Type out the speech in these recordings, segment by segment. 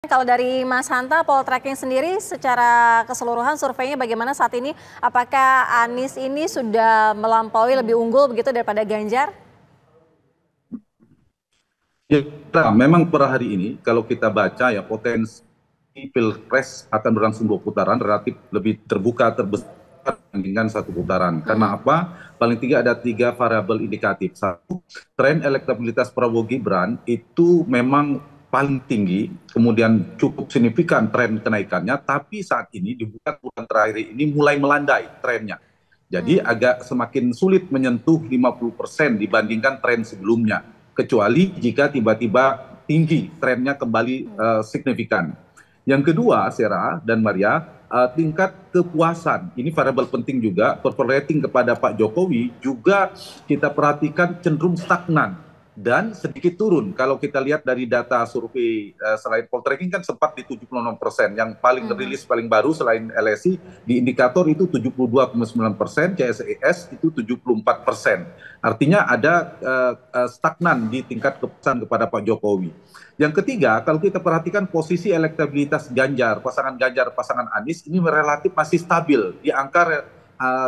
Kalau dari Mas Hanta, poltreking sendiri secara keseluruhan surveinya bagaimana saat ini? Apakah Anies ini sudah melampaui lebih unggul begitu daripada Ganjar? Ya, memang per hari ini kalau kita baca ya potensi pilpres akan berlangsung 2 putaran relatif lebih terbuka terbesar dibandingkan 1 putaran. Karena apa? Paling tidak ada 3 variabel indikatif. Satu, tren elektabilitas Prabowo Gibran itu memang paling tinggi, kemudian cukup signifikan tren kenaikannya, tapi saat ini di bulan terakhir ini mulai melandai trennya. Jadi agak semakin sulit menyentuh 50% dibandingkan tren sebelumnya, kecuali jika tiba-tiba tinggi trennya kembali signifikan. Yang kedua, Sarah dan Maria, tingkat kepuasan ini variabel penting juga. Approval rating kepada Pak Jokowi juga kita perhatikan cenderung stagnan dan sedikit turun. Kalau kita lihat dari data survei selain poltreking kan sempat di 76%, yang paling rilis paling baru selain LSI di indikator itu 72,9%, CSES itu 74%. Artinya ada stagnan di tingkat kepuasan kepada Pak Jokowi. Yang ketiga, kalau kita perhatikan posisi elektabilitas Ganjar, pasangan Anies ini relatif masih stabil di angka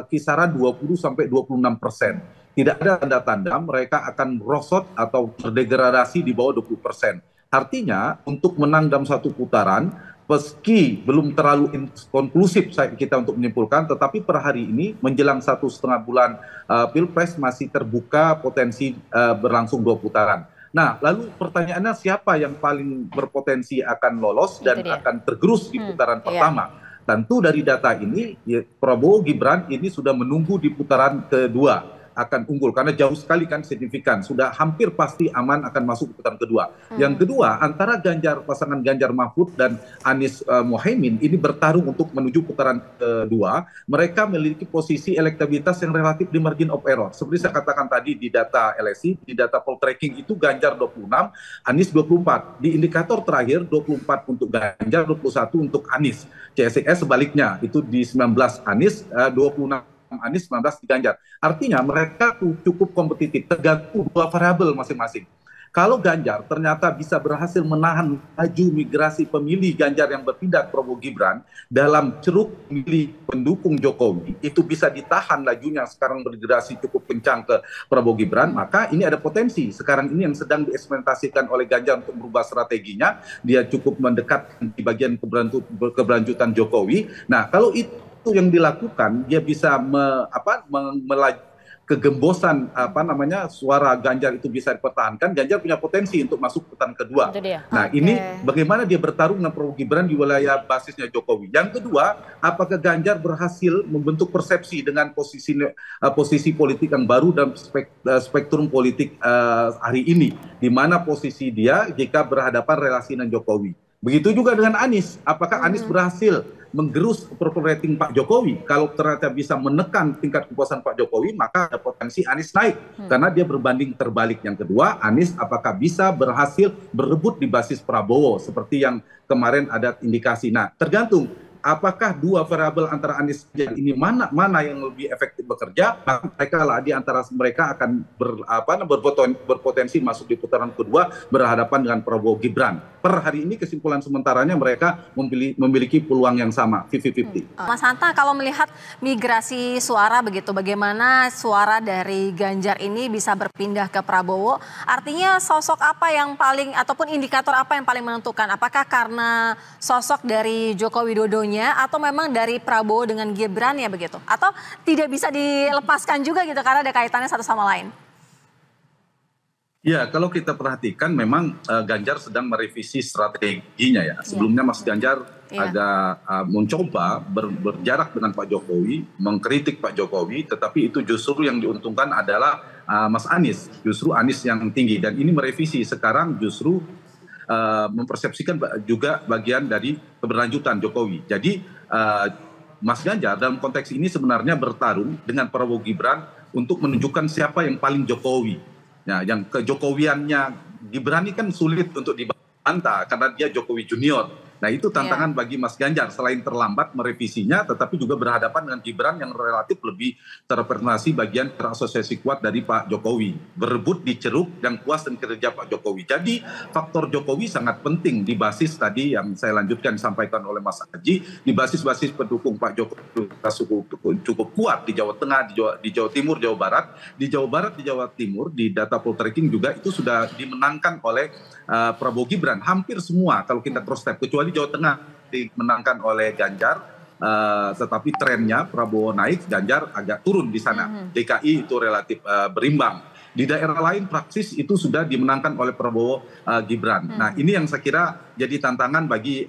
kisaran 20-26%. Tidak ada tanda-tanda mereka akan merosot atau terdegradasi di bawah 20%. Artinya untuk menang dalam 1 putaran, meski belum terlalu konklusif kita untuk menyimpulkan, tetapi per hari ini menjelang 1,5 bulan Pilpres masih terbuka potensi berlangsung 2 putaran. Nah, lalu pertanyaannya siapa yang paling berpotensi akan lolos dan akan tergerus di putaran pertama? Tentu dari data ini, Prabowo Gibran ini sudah menunggu di putaran kedua akan unggul karena jauh sekali kan signifikan, sudah hampir pasti aman akan masuk ke putaran kedua. Yang kedua, antara pasangan Ganjar Mahfud dan Anies Mohaimin ini bertarung untuk menuju putaran kedua. Mereka memiliki posisi elektabilitas yang relatif di margin of error. Seperti saya katakan tadi di data LSI, di data poltreking itu Ganjar 26, Anies 24. Di indikator terakhir 24 untuk Ganjar, 21 untuk Anies. CSIS sebaliknya, itu di 19 Anies, 26 Anies, 19 di Ganjar. Artinya mereka cukup kompetitif, tergantung 2 variabel masing-masing. Kalau Ganjar ternyata bisa berhasil menahan laju migrasi pemilih Ganjar yang berpindah ke Prabowo Gibran dalam ceruk pemilih pendukung Jokowi, itu bisa ditahan lajunya sekarang bermigrasi cukup kencang ke Prabowo Gibran, maka ini ada potensi. Sekarang ini yang sedang dieksperimentasikan oleh Ganjar untuk merubah strateginya, dia cukup mendekat di bagian keberlanjutan Jokowi. Nah, kalau itu yang dilakukan, dia bisa kegembosan suara Ganjar itu bisa dipertahankan. Ganjar punya potensi untuk masuk putaran kedua. Nah, ini bagaimana dia bertarung dengan Prabowo Gibran di wilayah basisnya Jokowi. Yang kedua, apakah Ganjar berhasil membentuk persepsi dengan posisi politik yang baru dalam spektrum politik hari ini, di mana posisi dia jika berhadapan relasi dengan Jokowi. Begitu juga dengan Anies. Apakah Anies berhasil menggerus approval rating Pak Jokowi? Kalau ternyata bisa menekan tingkat kepuasan Pak Jokowi, maka ada potensi Anies naik. Karena dia berbanding terbalik. Yang kedua, Anies apakah bisa berhasil berebut di basis Prabowo, seperti yang kemarin ada indikasi. Nah, tergantung apakah 2 variabel antara Anies dan ini mana yang lebih efektif bekerja, maka mereka lah di antara mereka akan berpotensi masuk di putaran kedua berhadapan dengan Prabowo Gibran. Per hari ini kesimpulan sementaranya mereka memiliki peluang yang sama, 50-50. Mas Hanta, kalau melihat migrasi suara begitu, bagaimana suara dari Ganjar ini bisa berpindah ke Prabowo? Artinya sosok apa yang paling, ataupun indikator apa yang paling menentukan? Apakah karena sosok dari Joko Widodonya atau memang dari Prabowo dengan Gibran ya begitu? Atau tidak bisa dilepaskan juga gitu karena ada kaitannya satu sama lain? Ya, kalau kita perhatikan memang Ganjar sedang merevisi strateginya ya. Sebelumnya Mas Ganjar agak mencoba berjarak dengan Pak Jokowi, mengkritik Pak Jokowi, tetapi itu justru yang diuntungkan adalah Mas Anies. Justru Anies yang tinggi, dan ini merevisi sekarang justru mempersepsikan juga bagian dari keberlanjutan Jokowi. Jadi Mas Ganjar dalam konteks ini sebenarnya bertarung dengan Prabowo Gibran untuk menunjukkan siapa yang paling Jokowi. Nah, yang kejokowiannya Gibran ini kan sulit untuk dibantah karena dia Jokowi Junior. Nah itu tantangan bagi Mas Ganjar, selain terlambat merevisinya, tetapi juga berhadapan dengan Gibran yang relatif lebih terrepresentasi bagian terasosiasi kuat dari Pak Jokowi. Berebut di ceruk dan puas dengan kerja Pak Jokowi. Jadi faktor Jokowi sangat penting di basis tadi yang saya lanjutkan disampaikan oleh Mas Aji, di basis-basis pendukung Pak Jokowi cukup kuat di Jawa Tengah, di Jawa Timur, Jawa Barat. Di Jawa Barat, di Jawa Timur, di data poltreking juga itu sudah dimenangkan oleh Prabowo Gibran. Hampir semua kalau kita cross step, kecuali Jawa Tengah dimenangkan oleh Ganjar, tetapi trennya Prabowo naik, Ganjar agak turun di sana. DKI itu relatif berimbang. Di daerah lain praksis itu sudah dimenangkan oleh Prabowo Gibran. Nah ini yang saya kira jadi tantangan bagi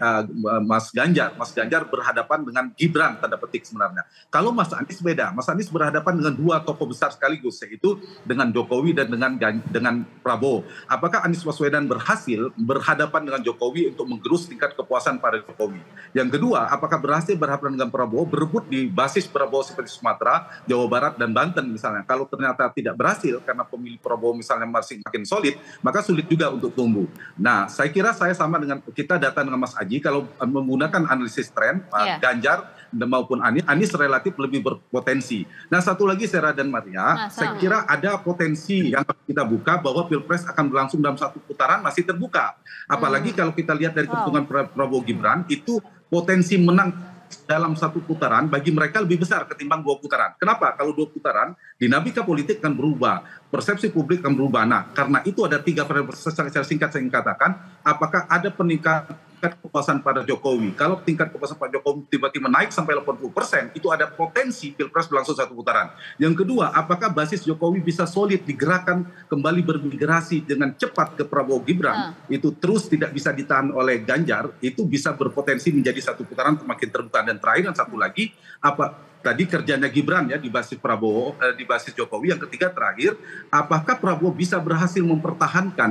Mas Ganjar. Mas Ganjar berhadapan dengan Gibran tanda petik sebenarnya. Kalau Mas Anies beda. Mas Anies berhadapan dengan dua tokoh besar sekaligus, yaitu dengan Jokowi dan dengan Prabowo. Apakah Anies Baswedan berhasil berhadapan dengan Jokowi untuk menggerus tingkat kepuasan pada Jokowi? Yang kedua, apakah berhasil berhadapan dengan Prabowo berebut di basis Prabowo seperti Sumatera, Jawa Barat, dan Banten misalnya? Kalau ternyata tidak berhasil karena pemilih Prabowo misalnya masih makin solid, maka sulit juga untuk tumbuh. Nah, saya kira saya sama dengan kita data dengan Mas Aji, kalau menggunakan analisis tren, Ganjar maupun Anies relatif lebih berpotensi. Nah, satu lagi Sarah dan Maria, saya kira ada potensi yang kita buka bahwa Pilpres akan berlangsung dalam satu putaran masih terbuka. Apalagi kalau kita lihat dari perhitungan Prabowo Gibran, itu potensi menang dalam satu putaran bagi mereka lebih besar ketimbang 2 putaran. Kenapa? Kalau 2 putaran, dinamika politik akan berubah, persepsi publik akan berubah. Nah, karena itu ada 3 variabel secara singkat saya ingin katakan, apakah ada peningkatan kepuasan pada Jokowi. Kalau tingkat kepuasan Pak Jokowi tiba-tiba naik sampai 80%, itu ada potensi Pilpres berlangsung satu putaran. Yang kedua, apakah basis Jokowi bisa solid digerakkan kembali bermigrasi dengan cepat ke Prabowo Gibran, itu terus tidak bisa ditahan oleh Ganjar, itu bisa berpotensi menjadi satu putaran semakin terbuka. Dan terakhir, dan satu lagi, apa tadi kerjanya Gibran ya di basis Prabowo, di basis Jokowi. Yang ketiga terakhir, apakah Prabowo bisa berhasil mempertahankan,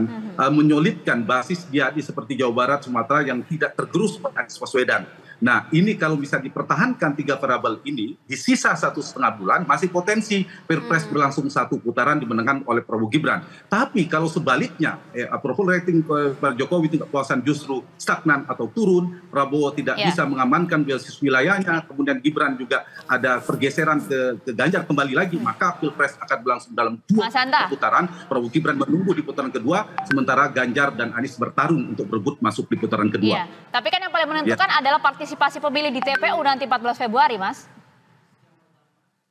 menyolidkan basis dia di seperti Jawa Barat, Sumatera yang tidak tergerus Anies Baswedan. Nah ini kalau bisa dipertahankan 3 variabel ini, di sisa 1,5 bulan masih potensi Pilpres berlangsung satu putaran dimenangkan oleh Prabowo Gibran. Tapi kalau sebaliknya, approval rating Pak Jokowi tingkat kepuasan justru stagnan atau turun, Prabowo tidak bisa mengamankan basis wilayahnya, kemudian Gibran juga ada pergeseran ke Ganjar kembali lagi, maka Pilpres akan berlangsung dalam 2 putaran. Prabowo Gibran menunggu di putaran kedua, sementara Ganjar dan Anies bertarung untuk berebut masuk di putaran kedua. Tapi kan yang paling menentukan adalah partisipasi pemilih di TPU nanti 14 Februari, Mas.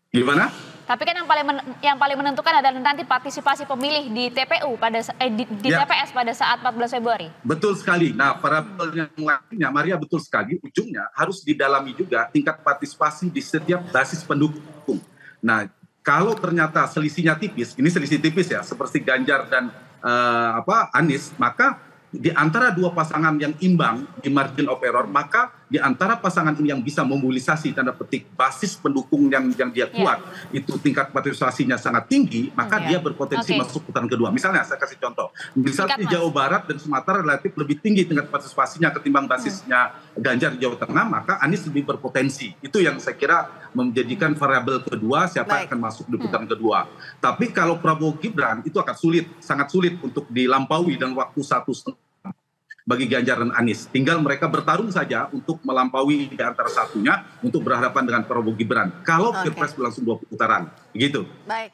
Gimana? Tapi kan yang paling menentukan adalah nanti partisipasi pemilih di TPU pada TPS pada saat 14 Februari. Betul sekali. Nah, variabel yang lainnya, Maria, betul sekali. Ujungnya harus didalami juga tingkat partisipasi di setiap basis pendukung. Nah, kalau ternyata selisihnya tipis, ini selisih tipis ya, seperti Ganjar dan Anies, maka di antara 2 pasangan yang imbang di margin of error, maka di antara pasangan ini yang bisa memobilisasi tanda petik basis pendukung yang dia kuat, itu tingkat partisipasinya sangat tinggi, maka dia berpotensi masuk putaran kedua. Misalnya saya kasih contoh, misalnya di Jawa Barat dan Sumatera relatif lebih tinggi tingkat partisipasinya ketimbang basisnya Ganjar di Jawa Tengah, maka Anies lebih berpotensi. Itu yang saya kira menjadikan variabel kedua siapa yang akan masuk di putaran kedua. Tapi kalau Prabowo Gibran itu akan sulit, sangat sulit untuk dilampaui dalam waktu 1,5 bagi Ganjar dan Anies. Tinggal mereka bertarung saja untuk melampaui di antara satunya untuk berhadapan dengan Prabowo Gibran. Kalau Pilpres berlangsung 2 putaran, begitu. Baik.